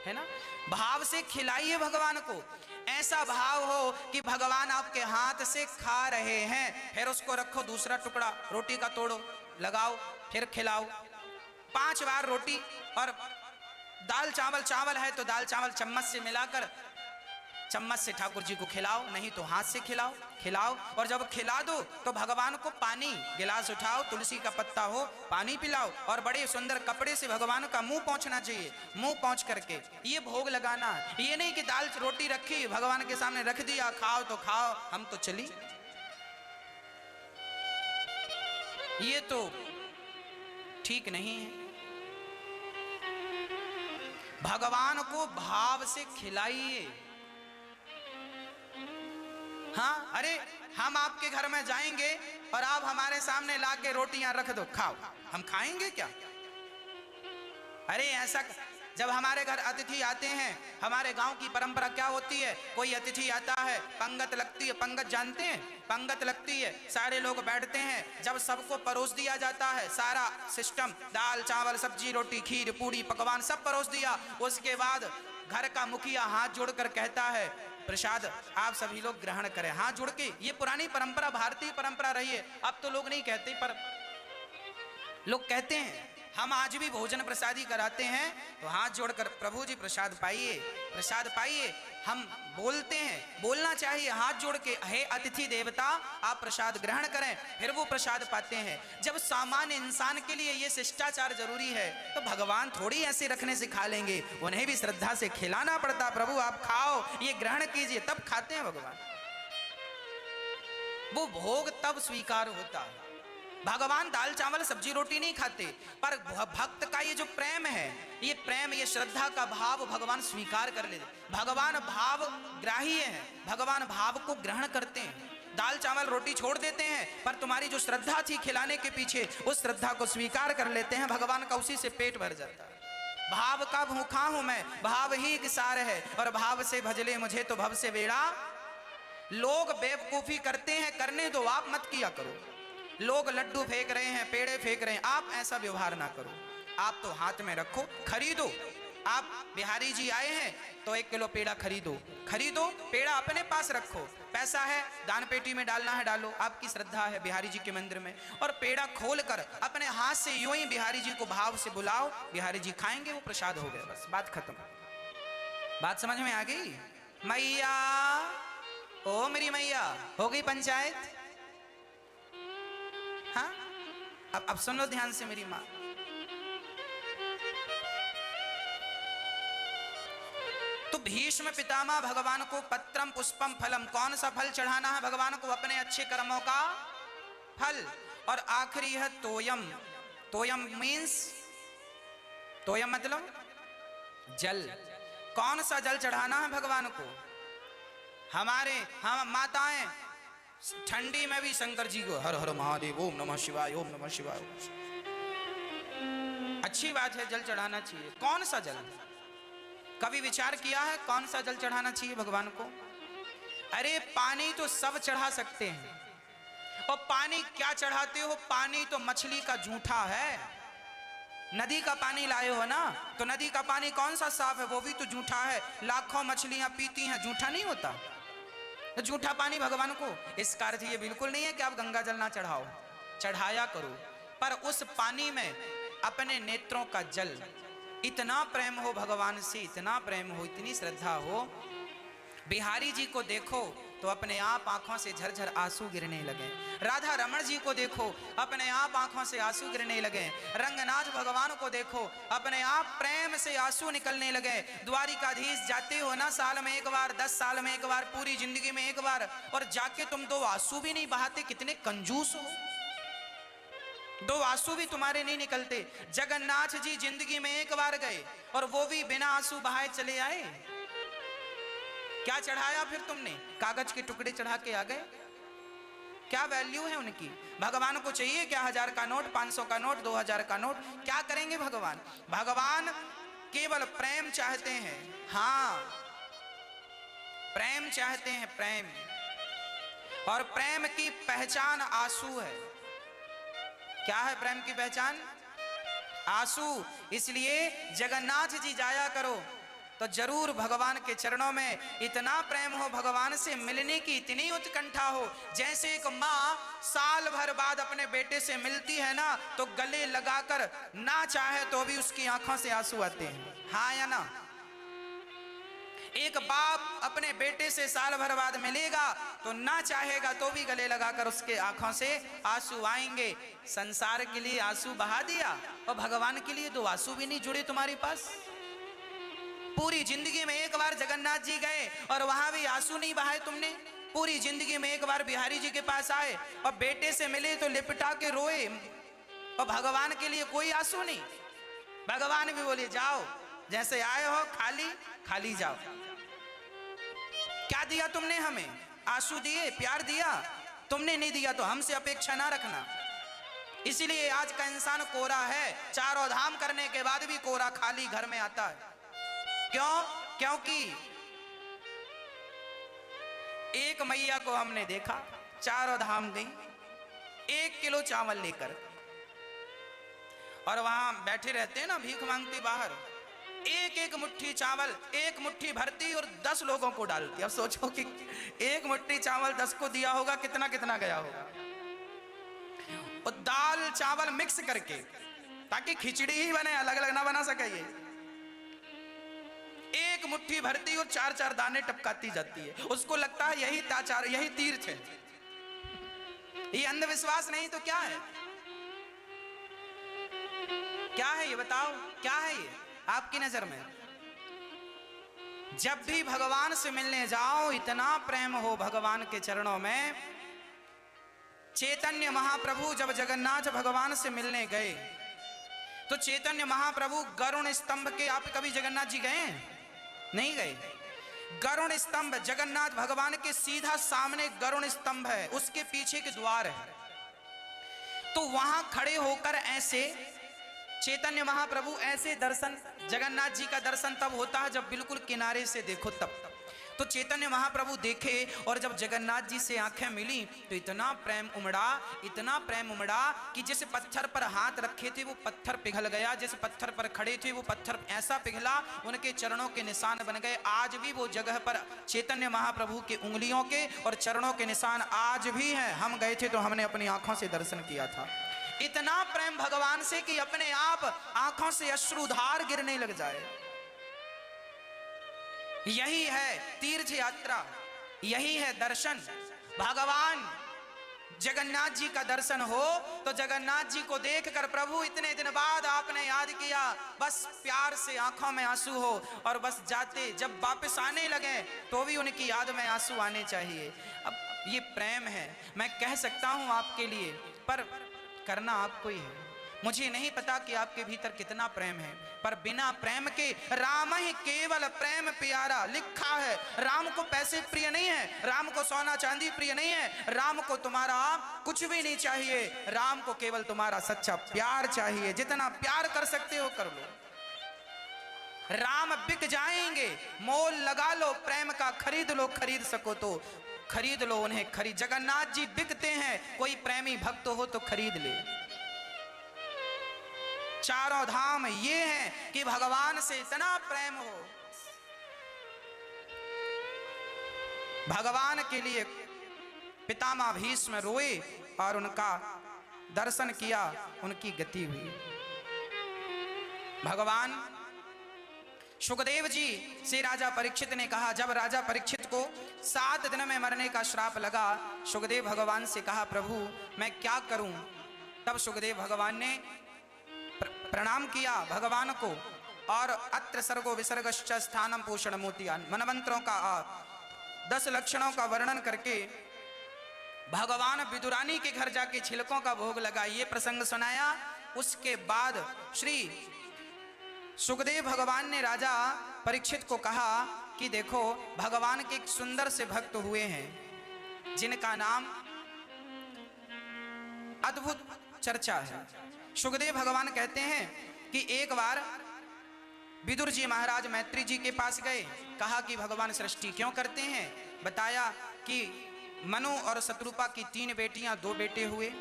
है ना, भाव से खिलाइए भगवान को, ऐसा भाव हो कि भगवान आपके हाथ से खा रहे हैं, फिर उसको रखो, दूसरा टुकड़ा रोटी का तोड़ो, लगाओ, फिर खिलाओ, 5 बार रोटी, और दाल चावल है तो दाल चावल चम्मच से मिलाकर चम्मच से ठाकुर जी को खिलाओ, नहीं तो हाथ से खिलाओ। और जब खिला दो तो भगवान को पानी गिलास उठाओ, तुलसी का पत्ता हो, पानी पिलाओ और बड़े सुंदर कपड़े से भगवान का मुंह पोंछना चाहिए। मुंह पोंछ करके ये भोग लगाना। ये नहीं कि दाल रोटी रखी भगवान के सामने रख दिया, खाओ तो खाओ हम तो चली। ये तो ठीक नहीं है। भगवान को भाव से खिलाइए। हाँ, अरे हम आपके घर में जाएंगे और आप हमारे सामने लाके रोटियां रख दो, खाओ, हम खाएंगे क्या? अरे ऐसा, जब हमारे घर अतिथि आते हैं, हमारे गांव की परंपरा क्या होती है, कोई अतिथि आता है, पंगत लगती है। पंगत जानते हैं? पंगत लगती है, सारे लोग बैठते हैं। जब सबको परोस दिया जाता है, सारा सिस्टम, दाल चावल सब्जी रोटी खीर पूड़ी पकवान सब परोस दिया, उसके बाद घर का मुखिया हाथ जोड़कर कहता है प्रसाद आप सभी लोग ग्रहण करें। हाथ जोड़ के, ये पुरानी परंपरा, भारतीय परंपरा रही है। अब तो लोग नहीं कहते, पर लोग कहते हैं। हम आज भी भोजन प्रसादी कराते हैं तो हाथ जोड़कर प्रभु जी प्रसाद पाइए, प्रसाद पाइए। हम बोलते हैं, बोलना चाहिए हाथ जोड़ के, हे अतिथि देवता आप प्रसाद ग्रहण करें, फिर वो प्रसाद पाते हैं। जब सामान्य इंसान के लिए ये शिष्टाचार जरूरी है तो भगवान थोड़ी ऐसे रखने से खा लेंगे, उन्हें भी श्रद्धा से खिलाना पड़ता। प्रभु आप खाओ, ये ग्रहण कीजिए, तब खाते हैं भगवान। वो भोग तब स्वीकार होता है। भगवान दाल चावल सब्जी रोटी नहीं खाते, पर भक्त का ये जो प्रेम है, ये प्रेम, ये श्रद्धा का भाव भगवान स्वीकार कर लेते। भगवान भाव ग्राही है, भगवान भाव को ग्रहण करते हैं। दाल चावल रोटी छोड़ देते हैं, पर तुम्हारी जो श्रद्धा थी खिलाने के पीछे, उस श्रद्धा को स्वीकार कर लेते हैं। भगवान का उसी से पेट भर जाता है। भाव का भूखा हूं मैं, भाव ही एक सार है, और भाव से भजले मुझे तो भव से बेड़ा। लोग बेवकूफी करते हैं, करने दो, आप मत किया करो। लोग लड्डू फेंक रहे हैं, पेड़े फेंक रहे हैं, आप ऐसा व्यवहार ना करो। आप तो हाथ में रखो, खरीदो। आप बिहारी जी आए हैं तो 1 किलो पेड़ा खरीदो, पेड़ा अपने पास रखो। पैसा है दान पेटी में डालना है डालो, आपकी श्रद्धा है बिहारी जी के मंदिर में। और पेड़ा खोलकर अपने हाथ से यूं ही बिहारी जी को भाव से बुलाओ, बिहारी जी खाएंगे, वो प्रसाद हो गया, बस बात खत्म। बात समझ में आ गई? मैया, ओ मेरी मैया, हो गई पंचायत? हाँ, अब सुन लो ध्यान से मेरी माँ। तो भीष्म पितामह भगवान को पत्रम पुष्पम फलम, कौन सा फल चढ़ाना है भगवान को? अपने अच्छे कर्मों का फल। और आखिरी है तोयम। तोयम मीन्स, तोयम मतलब जल। कौन सा जल चढ़ाना है भगवान को? हम माताएं ठंडी में भी शंकर जी को हर हर महादेव, ओम नमः शिवाय, ओम नमः शिवाय। अच्छी बात है, जल चढ़ाना चाहिए। कौन सा जल? कभी विचार किया है कौन सा जल चढ़ाना चाहिए भगवान को? अरे पानी तो सब चढ़ा सकते हैं, और पानी क्या चढ़ाते हो? पानी तो मछली का जूठा है। नदी का पानी लाए हो ना, तो नदी का पानी कौन सा साफ है? वो भी तो जूठा है, लाखों मछलियां पीती हैं, जूठा नहीं होता? तो जूठा पानी भगवान को। इसका अर्थ ये बिल्कुल नहीं है कि आप गंगा जल ना चढ़ाओ, चढ़ाया करो, पर उस पानी में अपने नेत्रों का जल, इतना प्रेम हो भगवान से, इतना प्रेम हो, इतनी श्रद्धा हो। बिहारी जी को देखो तो अपने आप आंखों से झरझर आंसू गिरने लगे। राधा रमण जी को देखो, अपने आप आंखों से आंसू गिरने लगे। रंगनाथ भगवान को देखो, अपने आप प्रेम से आंसू निकलने लगे। द्वारिकाधीश जाते हो ना, साल में एक बार, 10 साल में एक बार, पूरी जिंदगी में एक बार, और जाके तुम 2 आंसू भी नहीं बहाते, कितने कंजूस हो। 2 आंसू भी तुम्हारे नहीं निकलते। जगन्नाथ जी जिंदगी में एक बार गए, और वो भी बिना आंसू बहाए चले आए। क्या चढ़ाया फिर तुमने? कागज के टुकड़े चढ़ा के आ गए। क्या वैल्यू है उनकी? भगवान को चाहिए क्या 1000 का नोट, 500 का नोट, 2000 का नोट? क्या करेंगे भगवान? भगवान केवल प्रेम चाहते हैं। हाँ, प्रेम चाहते हैं, प्रेम। और प्रेम की पहचान आंसू है। क्या है प्रेम की पहचान? आंसू। इसलिए जगन्नाथ जी जाया करो तो जरूर भगवान के चरणों में इतना प्रेम हो, भगवान से मिलने की इतनी उत्कंठा हो। जैसे एक माँ साल भर बाद अपने बेटे से मिलती है ना, तो गले लगाकर ना चाहे तो भी उसकी आंखों से आंसू आते हैं। हाँ या ना? एक बाप अपने बेटे से साल भर बाद मिलेगा तो ना चाहेगा तो भी गले लगाकर उसके आंखों से आंसू आएंगे। संसार के लिए आंसू बहा दिया और भगवान के लिए 2 आंसू भी नहीं जुड़े तुम्हारे पास। पूरी जिंदगी में एक बार जगन्नाथ जी गए और वहां भी आंसू नहीं बहाए तुमने। पूरी जिंदगी में एक बार बिहारी जी के पास आए और बेटे से मिले तो लिपटा के रोए और भगवान के लिए कोई आंसू नहीं। भगवान भी बोले जाओ, जैसे आए हो खाली खाली जाओ। क्या दिया तुमने हमें? आंसू दिए, प्यार दिया? तुमने नहीं दिया तो हमसे अपेक्षा ना रखना। इसीलिए आज का इंसान कोरा है, चारों धाम करने के बाद भी कोरा खाली घर में आता है। क्यों? क्योंकि एक मैया को हमने देखा, चारों धाम गई 1 किलो चावल लेकर, और वहां बैठे रहते हैं ना भीख मांगते बाहर, एक मुट्ठी चावल, 1 मुट्ठी भरती और 10 लोगों को डालती। अब सोचो कि 1 मुट्ठी चावल 10 को दिया होगा, कितना कितना गया होगा। और दाल चावल मिक्स करके, ताकि खिचड़ी ही बने, अलग अलग ना बना सके। ये 1 मुट्ठी भरती और 4-4 दाने टपकाती जाती है। उसको लगता है यही ताचार, यही तीर्थ है। ये अंधविश्वास नहीं तो क्या है? क्या है ये बताओ? क्या है ये आपकी नजर में? जब भी भगवान से मिलने जाओ, इतना प्रेम हो भगवान के चरणों में। चैतन्य महाप्रभु जब जगन्नाथ भगवान से मिलने गए तो चैतन्य महाप्रभु गरुण स्तंभ के, आप कभी जगन्नाथ जी गए? नहीं गए। गरुण स्तंभ, जगन्नाथ भगवान के सीधा सामने गरुण स्तंभ है, उसके पीछे के द्वार है। तो वहां खड़े होकर ऐसे चैतन्य महाप्रभु ऐसे दर्शन, जगन्नाथ जी का दर्शन तब होता है जब बिल्कुल किनारे से देखो तब। तो चैतन्य महाप्रभु देखे और जब जगन्नाथ जी से आंखें मिली तो इतना प्रेम उमड़ा कि जिस पत्थर पर हाथ रखे थे वो पत्थर पिघल गया, जिस पत्थर पर खड़े थे वो पत्थर ऐसा पिघला, उनके चरणों के निशान बन गए। आज भी वो जगह पर चैतन्य महाप्रभु के उंगलियों के और चरणों के निशान आज भी हैं। हम गए थे तो हमने अपनी आंखों से दर्शन किया था। इतना प्रेम भगवान से कि अपने आप आंखों से अश्रुधार गिरने लग जाए। यही है तीर्थ यात्रा, यही है दर्शन। भगवान जगन्नाथ जी का दर्शन हो तो जगन्नाथ जी को देखकर प्रभु इतने दिन बाद आपने याद किया, बस प्यार से आंखों में आंसू हो, और बस जाते जब वापस आने लगे तो भी उनकी याद में आंसू आने चाहिए। अब ये प्रेम है, मैं कह सकता हूं आपके लिए, पर करना आपको ही है। मुझे नहीं पता कि आपके भीतर कितना प्रेम है, पर बिना प्रेम के राम ही केवल प्रेम प्यारा लिखा है। राम को पैसे प्रिय नहीं है, राम को सोना चांदी प्रिय नहीं है, राम को तुम्हारा कुछ भी नहीं चाहिए, राम को केवल तुम्हारा सच्चा प्यार चाहिए। जितना प्यार कर सकते हो कर लो। राम बिक जाएंगे, मोल लगा लो प्रेम का, खरीद लो, खरीद सको तो खरीद लो उन्हें, खरीद। जगन्नाथ जी बिकते हैं, कोई प्रेमी भक्त हो तो खरीद ले। चारों धाम ये हैं कि भगवान से इतना प्रेम हो। भगवान के लिए पितामह भीष्म रोए और उनका दर्शन किया, उनकी गति हुई। भगवान सुखदेव जी से राजा परीक्षित ने कहा, जब राजा परीक्षित को 7 दिन में मरने का श्राप लगा, सुखदेव भगवान से कहा, प्रभु मैं क्या करूं? तब सुखदेव भगवान ने प्रणाम किया भगवान को, और अत्र सर्गो विसर्गश्च स्थानम पोषण मोतिया, मनमंत्रों का 10 लक्षणों का वर्णन करके भगवान विदुरानी के घर जाके छिलकों का भोग लगा, ये प्रसंग सुनाया। उसके बाद श्री सुखदेव भगवान ने राजा परीक्षित को कहा कि देखो भगवान के एक सुंदर से भक्त हुए हैं जिनका नाम अद्भुत चर्चा है। सुखदेव भगवान कहते हैं कि एक बार विदुर जी महाराज मैत्री जी के पास गए, कहा कि भगवान सृष्टि क्यों करते हैं? बताया कि मनु और शत्रुपा की 3 बेटियां 2 बेटे हुए,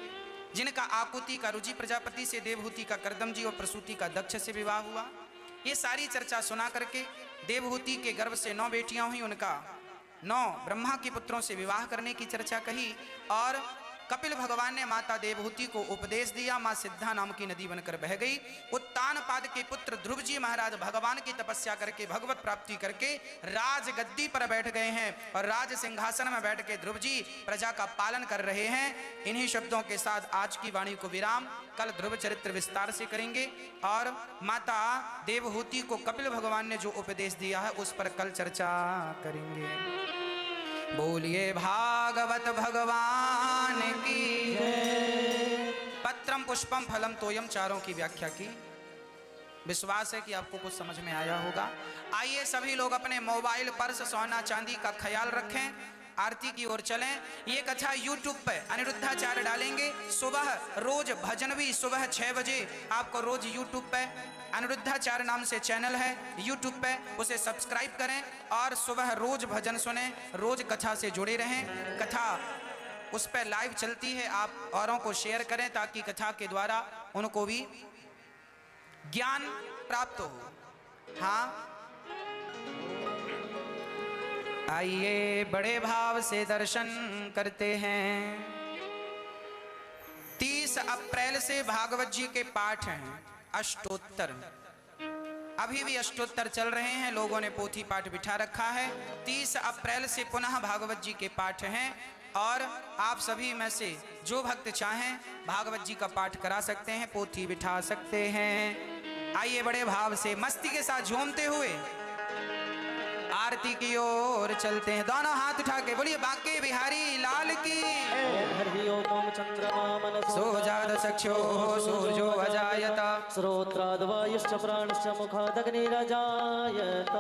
जिनका आकुति का रुचि प्रजापति से, देवहूति का कर्दम जी और प्रसूति का दक्ष से विवाह हुआ। ये सारी चर्चा सुना करके देवहूति के गर्भ से 9 बेटियां हुई, उनका 9 ब्रह्मा के पुत्रों से विवाह करने की चर्चा कही, और कपिल भगवान ने माता देवहूति को उपदेश दिया। मां सिद्धा नाम की नदी बनकर बह गई। उत्तानपाद के पुत्र ध्रुव जी महाराज भगवान की तपस्या करके भगवत प्राप्ति करके राज गद्दी पर बैठ गए हैं और राज सिंहासन में बैठ के ध्रुव जी प्रजा का पालन कर रहे हैं। इन्हीं शब्दों के साथ आज की वाणी को विराम। कल ध्रुव चरित्र विस्तार से करेंगे और माता देवहूति को कपिल भगवान ने जो उपदेश दिया है उस पर कल चर्चा करेंगे। बोलिए भागवत भगवान की जय। पत्रम पुष्पम फलम तोयम चारों की व्याख्या की। विश्वास है कि आपको कुछ समझ में आया होगा। आइए सभी लोग अपने मोबाइल पर्स सोना चांदी का ख्याल रखें। आरती की ओर चलें। ये कथा YouTube पे अनिरुद्धाचार्य डालेंगे। सुबह रोज भजन भी सुबह 6 बजे आपको रोज YouTube पे अनिरुद्धाचार्य नाम से चैनल है YouTube पे, उसे सब्सक्राइब करें और सुबह रोज भजन सुने, रोज कथा से जुड़े रहें। कथा उस पर लाइव चलती है, आप औरों को शेयर करें ताकि कथा के द्वारा उनको भी ज्ञान प्राप्त हो। हाँ, आइए बड़े भाव से दर्शन करते हैं। 30 अप्रैल से भागवत जी के पाठ हैं, अष्टोत्तर। अभी भी अष्टोत्तर चल रहे हैं, लोगों ने पोथी पाठ बिठा रखा है। 30 अप्रैल से पुनः भागवत जी के पाठ हैं और आप सभी में से जो भक्त चाहें भागवत जी का पाठ करा सकते हैं, पोथी बिठा सकते हैं। आइए बड़े भाव से मस्ती के साथ झूमते हुए आरती की ओर चलते हैं। दोनों हाथ उठा के बोलिए बांके बिहारी लाल की। सोजात चक्षो सूर्यो अजायत श्रोत्राद् वायुश्च प्राणश्च मुखादग्निरजायत।